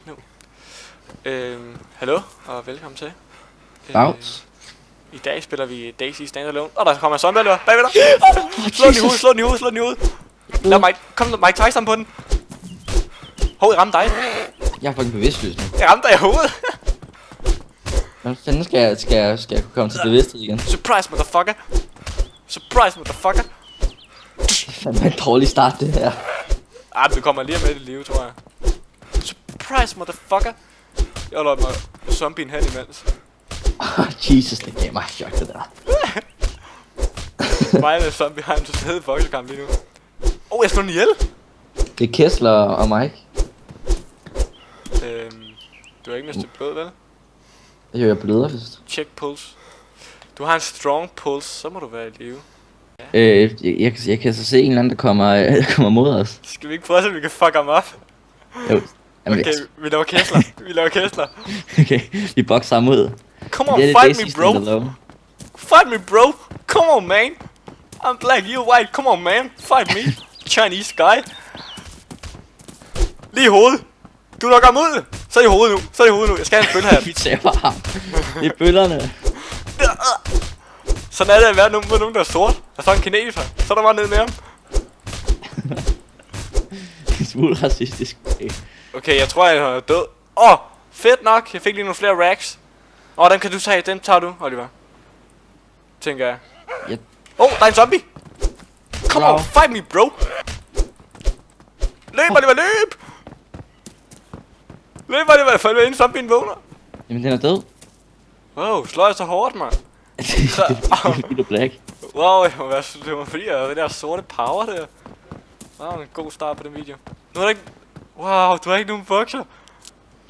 nu. Hallo og velkommen til. Bags. I dag spiller vi Daisy Standalone. Der kommer en zombie alligevel. Bagved dig. Slå den i hovedet, slå den i hovedet, slå den i hovedet. Lad Mike, kom Mike Tyson på den. Hov, jeg ramte dig. Jeg er fucking bevidstløs nu. Jeg ramte dig i hovedet. Hvordan fanden skal jeg kunne komme til bevidsthed igen? Surprise, motherfucker. Surprise, motherfucker. Det er fandme en dårlig start, det her. Du kommer lige med i live, tror jeg. Surprise, motherfucker. Jeg lader mig zombien hen imens. Jesus, det gav mig et chok, det der. Mig med zombie har en fed boksekamp lige nu. Jeg slår den ihjel. Det er Kessler og Mike. Du har ikke mistet blod, vel? Jo, jeg bløder først. Check pulse. Du har en strong pulse, så må du være i live. Jeg kan så se en eller anden, der kommer mod os. Skal vi ikke prøve at se, om vi kan fuck ham op? Jo. Jamen, Okay, vi laver Kessler. Vi laver Kessler. Okay, vi bokser ham ud. Come on, fight me, bro. Fight me, bro. Come on, man. I'm black, you're white. Come on, man. Fight me. Chinese guy. Lige i hovedet. Du lukker ham ud. Så er i hovedet nu. Så er i hovedet nu. Jeg skal have en bølle her. Vi tager ham. Det er bøllerne. Sådan er det at være nogen, der er sort. Der står en kineser. Så er der bare ned med ham. En smule racistisk. Okay, jeg tror, jeg er død. Fedt nok. Jeg fik lige nogle flere racks. Den kan du tage. Den tager du, Oliver. Tænker jeg. Yep. Der er en zombie. Come on, fight me, bro. Løb, Oliver, løb. Løb, Oliver, for inden zombien vågner. Jamen, den er død. Wow, slår jeg så hårdt, man. Det er black. Wow, det var fordi jeg havde det der sorte power der. Wow, en god start på den video. Nu er der ikke... Wow, du har ikke nogen bukser.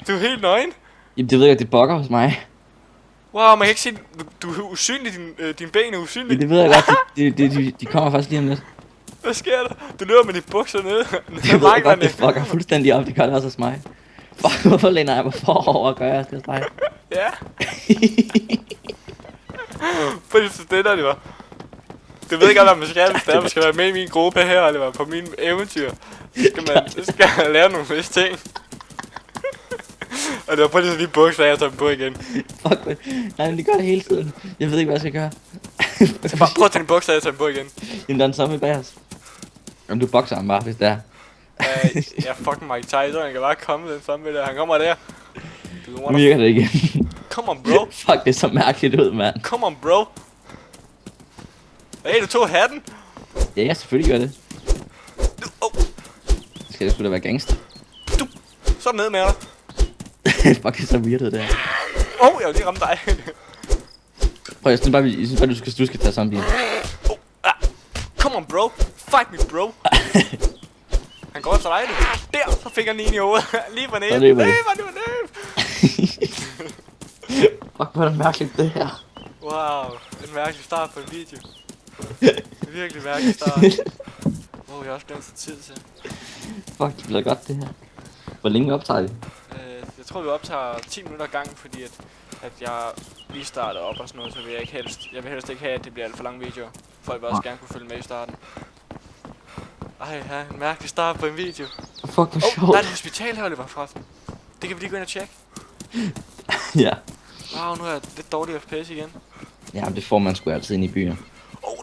Du er helt nøgen. Jamen, det ved jeg, det bugger hos mig. Wow, man kan ikke se... Du er usynlig, din ben er usynlig. Men det ved jeg godt, de kommer faktisk lige om lidt. Hvad sker der? Du løber med dine bukser nede. Jeg ved godt, det fucker fuldstændig op, det gør det også hos mig. Fuck, hvorfor læner jeg mig forover og gør jeg skal dig? Ja. Fordi så det der, det var. Du ved ikke, hvad man skal, hvis man skal være med i min gruppe her, eller på mine eventyr. Så skal man lære nogle visse ting. Og det var præcis de bukser, jeg tager dem på igen. Fuck, nej, men det gør det hele tiden. Jeg ved ikke, hvad jeg skal gøre. Så bare prøv at tage dine bukser, jeg tager dem på igen. Jamen, der er en zombie bag os. Jamen, du bokser ham bare, hvis det er. Ja, fucking Mike Tyson, han kan bare komme den zombie der. Han kommer der. Nu virker det igen. Come on, bro. Fuck, det er så mærkeligt ud, mand. Come on, bro. Hey, du tog hatten. Ja, jeg selvfølgelig gør det. Skal det sgu da være gangster? Så er den ned med dig. Fuck, det er så weird det her. Jeg vil lige ramme dig. Prøv, jeg synes bare, du skal tage zombien. Come on, bro. Fight me, bro. Han går efter dig nu. Der, så fik han en i hovedet. Lige på næben. Løb. Fuck, hvor er det mærkeligt det her. Wow, en mærkelig start på en video. En virkelig mærkelig start. Jeg har også glemt tid til. Fuck, det bliver godt det her. Hvor længe optager vi? Jeg tror vi optager 10 minutter gang, fordi at jeg lige starter op og sådan noget, så vil jeg vil helst ikke have, at det bliver alt for lange videoer. Folk vil også gerne kunne følge med i starten. Ja, en mærkelig start på en video. Fuck, hvor sjovt. Der er et hospital her, Oliver, forresten. Det kan vi lige gå ind og tjekke. Ja. Wow, nu er jeg lidt dårlig FPS igen. Ja, det får man sgu altid ind i byen.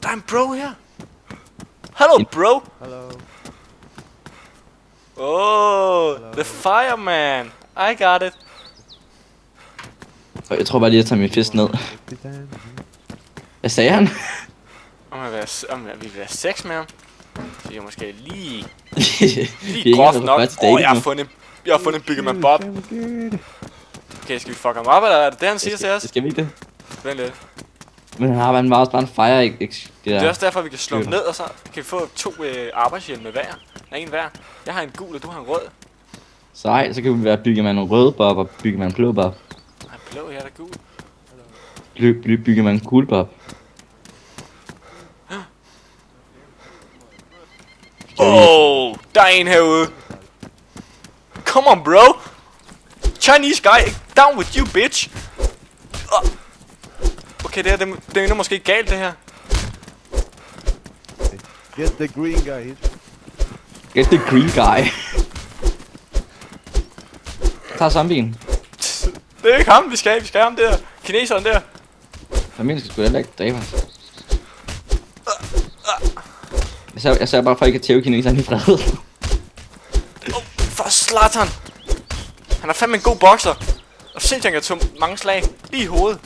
Der er en bro her. Hello, bro. Hello. The fireman. I got it. Jeg tror bare lige, at tage min fisk ned. Hvad sagde han? Om vi vil have sex med ham. Så jeg måske lige lige groft nok. Jeg har fundet en Byggerman Bob. Okay, skal vi fuck ham op, eller er det det, han siger til os? Skal vi ikke det? Vent lidt. Men han har bare en fire det er også derfor, vi kan slå ham ned, og så kan vi få 2 arbejdshjelme hver. En hver. Jeg har en gul, og du har en rød. Så kan vi være Byggerman rød bob og Byggerman blå bob. Nej, blå, her er der gul. Byggerman gul bob. Der er en herude. Come on, bro. Chinese guy, down with you, bitch. Okay, det er måske galt, det her. Get the green guy. Get the green guy. Jeg tager zombien. Det er ikke ham, vi skal have ham der. Kineseren der. Zombien skal sgu heller ikke dræbe os. Jeg sørger bare for ikke at tæve kineseren i fred. For Zlatan. Han er fandme en god bokser. Og sindssygt, han kan tage mange slag. Lige i hovedet.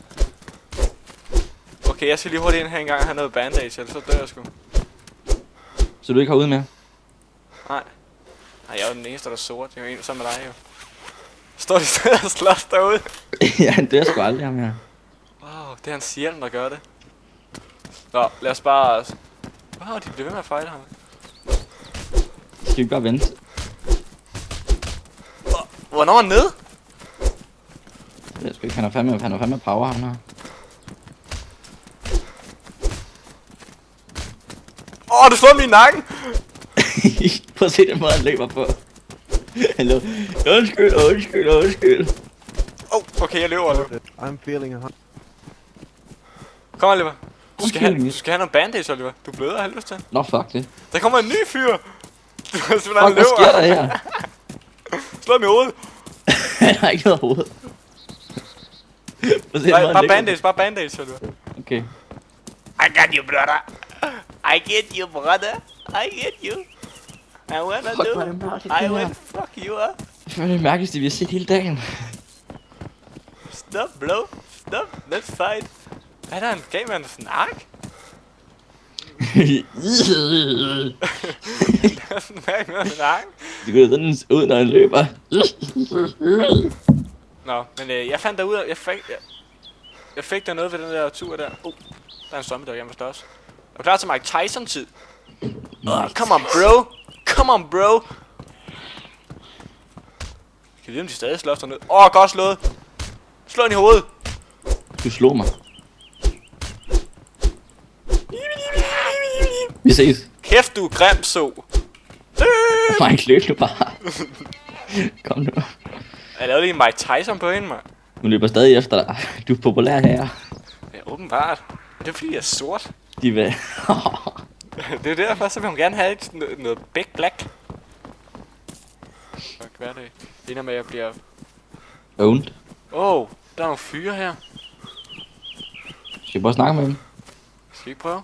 Okay, jeg skal lige hurtigt ind her engang og have noget bandage, ellers så dør jeg sgu. Så du ikke har ude mere? Nej. Nej, jeg er jo den eneste, der er sort. Jeg er jo en sammen med dig, jo. Står de stadig og slås derude? Ja, han dør sgu aldrig ham her. Wow, det er hans hjelm, der gør det. Nå, lad os bare... Wow, de bliver ved med at fejle ham. Skal vi ikke bare vente? Hvornår er han nede? Jeg skal ikke, han er fandme power ham her. Du slår mig i nakken! Prøv at se den måde, han løber på. Hallo. Undskyld. Okay, jeg løber. I'm feeling a Kom, Oliver. Du skal have noget bandage, Oliver. Du bløder, har lyst til. Nå, fuck det. Der kommer en ny fyr! Du har Fuck, hvad sker der her? Slå ham i hovedet! Han har ikke noget hoved. Nej, bare bandage, Oliver. Okay. I got you, brother! I get you, brother! I get you! I wanna Fuck, do... hvor er det mærkeligt, det I will her. fuck you up! Det er det mærkeligste, vi har set hele dagen. Stop, bro! Stop! Let's fight! Hvad er der en gav med en snak? Hvad med en snak? Det går sådan ud, når han løber. Nå, men jeg fandt derud, jeg fik der noget ved den der tur der. Der er en zombie der hjemme hos os. Jeg er klar til Mike Tyson-tid. Come on, bro! Come on, bro! Kan vi vide, om de stadig slås dernede? Godt slået! Slå den i hovedet! Du slog mig. Vi ses. Kæft, du er grim, så! Mike, løb nu bare. Kom nu. Jeg lavede lige en Mike Tyson på hende, mand. Hun løber stadig efter dig. Du er populær her. Ja, åbenbart. Det er fordi, jeg er sort. De vil... Det er derfor, så vil hun gerne have noget big black. Fuck, hvad er det? Det ender med, at jeg bliver... Owned. Der er nogle fyre her. Skal vi prøve at snakke med dem? Skal vi ikke prøve?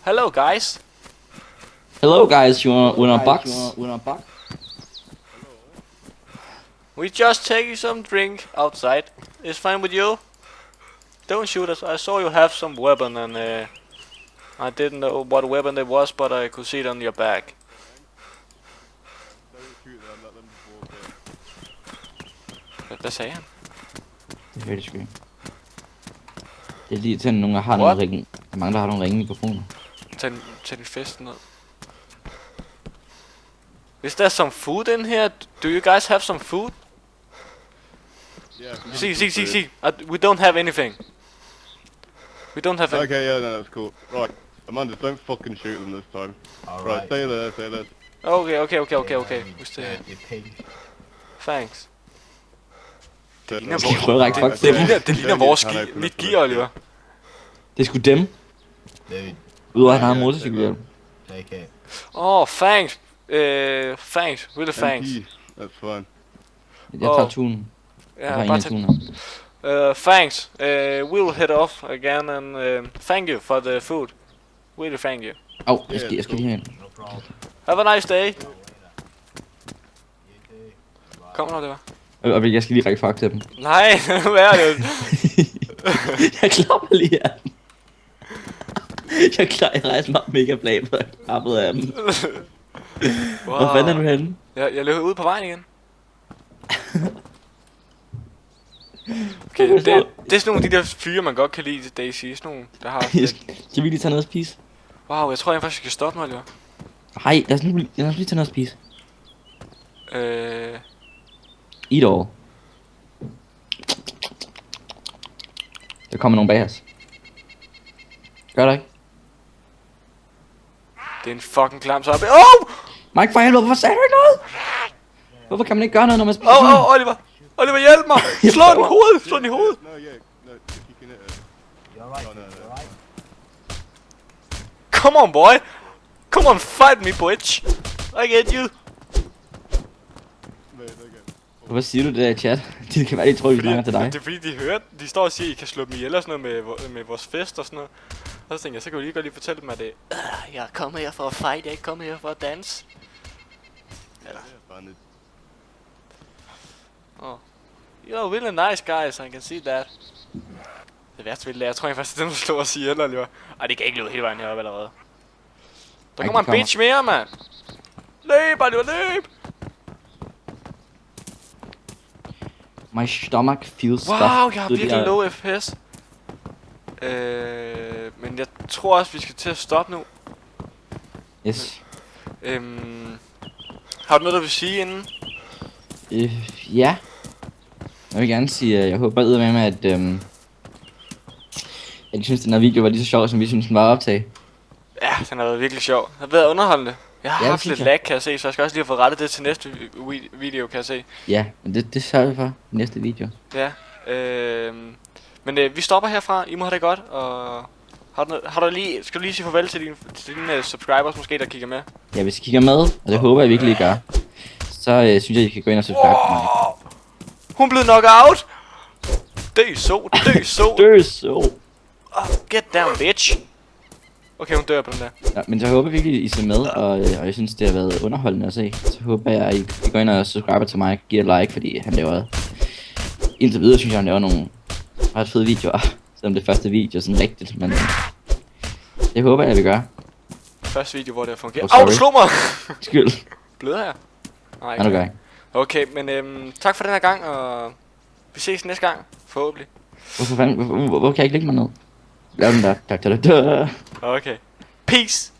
Hello, guys. Hello guys, you wanna box? We just taking some drink outside. It's fine with you? Don't shoot us. I saw you have some weapon and I didn't know what weapon it was, but I could see it on your back. Hvad sagde han? Det hørte jeg sgu ikke. Det er lige til, at nogen har nogle ringe. Mange der har nogle ringe mikrofoner. Tag din fest ned. Is there some food in here? Do you guys have some food? Yeah. See. We don't have anything. We don't have any. Okay, yeah, no, that's cool. Right, Amanda, don't fucking shoot them this time. Right, stay there. Okay. We stay here. You pig. Thanks. Det ligner Skal vi prøve at række fuck til dem? Det ligner vores mit gear, Oliver. Det er sgu dem. Dude, Udover at han har en motorcykelhjelm. take it. Thanks. Thanks. Really thanks. That's fine. Jeg tager tunen. Jeg Ja, har bare ingen tag. tuner. Thanks. We'll head off again and thank you for the food. Really thank you. Jeg skal lige hen. No problem. Have a nice day. You too. Kom nu, det var. Og jeg skal lige række fuck til dem. Nej, hvad er det? Jeg klapper lige af dem. Jeg rejser mig mega blag på klappet af dem. Wow. Hvor fanden er du henne? Jeg løber ud på vejen igen. Okay, det er sådan nogle af de der fyre, man godt kan lide til Daisy. Sådan nogle, der har... Skal vi lige tage noget at spise? Wow, jeg tror faktisk, jeg skal stoppe mig, Oliver. Nej, lad os lige tage noget at spise. Eat all. Der kommer nogen bag os. Gør der ikke? Det er en fucking klam så. Mike, for helvede, hvorfor sagde du ikke noget? Hvorfor kan man ikke gøre noget, når man spiser Oliver! Oliver, hjælp mig! Slå den i hovedet! Slå den i hovedet! No, yeah, no, if you can hit it. You alright? No. You alright? Come on, boy! Come on, fight me, bitch! I get you! There you go. Hvorfor siger du det der i chat? De kan være, de tror, vi snakker til dig. Det er fordi, de hører, de står og siger, at I kan slå dem ihjel og sådan noget med vores fest og sådan noget. Og så tænker jeg, så kan vi lige godt lige fortælle dem, at det jeg er kommet her for at fight, jeg er ikke kommet her for at danse. Yeah, fun. Oh. You're really nice guys, I can see that. Det værste vil jeg tror jeg faktisk, at den slår os ihjel alligevel. Ej, det kan ikke løbe hele vejen heroppe allerede. Der Ej, kommer de en bitch mere, mand. Løb, alligevel, løb! My stomach feels Wow, stuffed. jeg har Det virkelig der- low FPS. Men jeg tror også, vi skal til at stoppe nu. Yes. Har du noget, du vil sige inden? Ja. Jeg vil gerne sige, at jeg håber med, at I synes, den her video var lige så sjov, som vi synes, den var at optage. Ja, den har været virkelig sjov. Den har været underholdende. Jeg har Ja, haft det lidt synes jeg. lag, kan jeg se, så jeg skal også lige have fået rettet det til næste video, kan jeg se. Ja, men det sørger vi for i næste video. Ja, men vi stopper herfra. I må have det godt, og har du lige, skal du lige sige farvel til dine subscribers måske, der kigger med? Ja, hvis I kigger med, og det håber jeg virkelig, I gør, så synes jeg, I kan gå ind og subscribe til mig. Hun blev knocked out! Dø så, dø så! Dør så! Get down, bitch! Okay, hun dør på den der. Ja, men så håber jeg virkelig, I ser med, og jeg synes, det har været underholdende at se. Så håber jeg, at I går ind og subscriber til mig, giver et like, fordi han laver... Indtil videre synes jeg, han laver nogle ret fede videoer, selvom det første video er sådan rigtigt, men... Det håber jeg vil gøre. Første video, hvor det har fungeret. Oh, Au, du slog mig! Skyld. Bløder jeg? Nej, Ja, nu gør jeg. Okay, men tak for den her gang, og vi ses næste gang, forhåbentlig. Hvorfor kan jeg ikke lægge mig ned? Lav den der. Tak. Okay. Peace!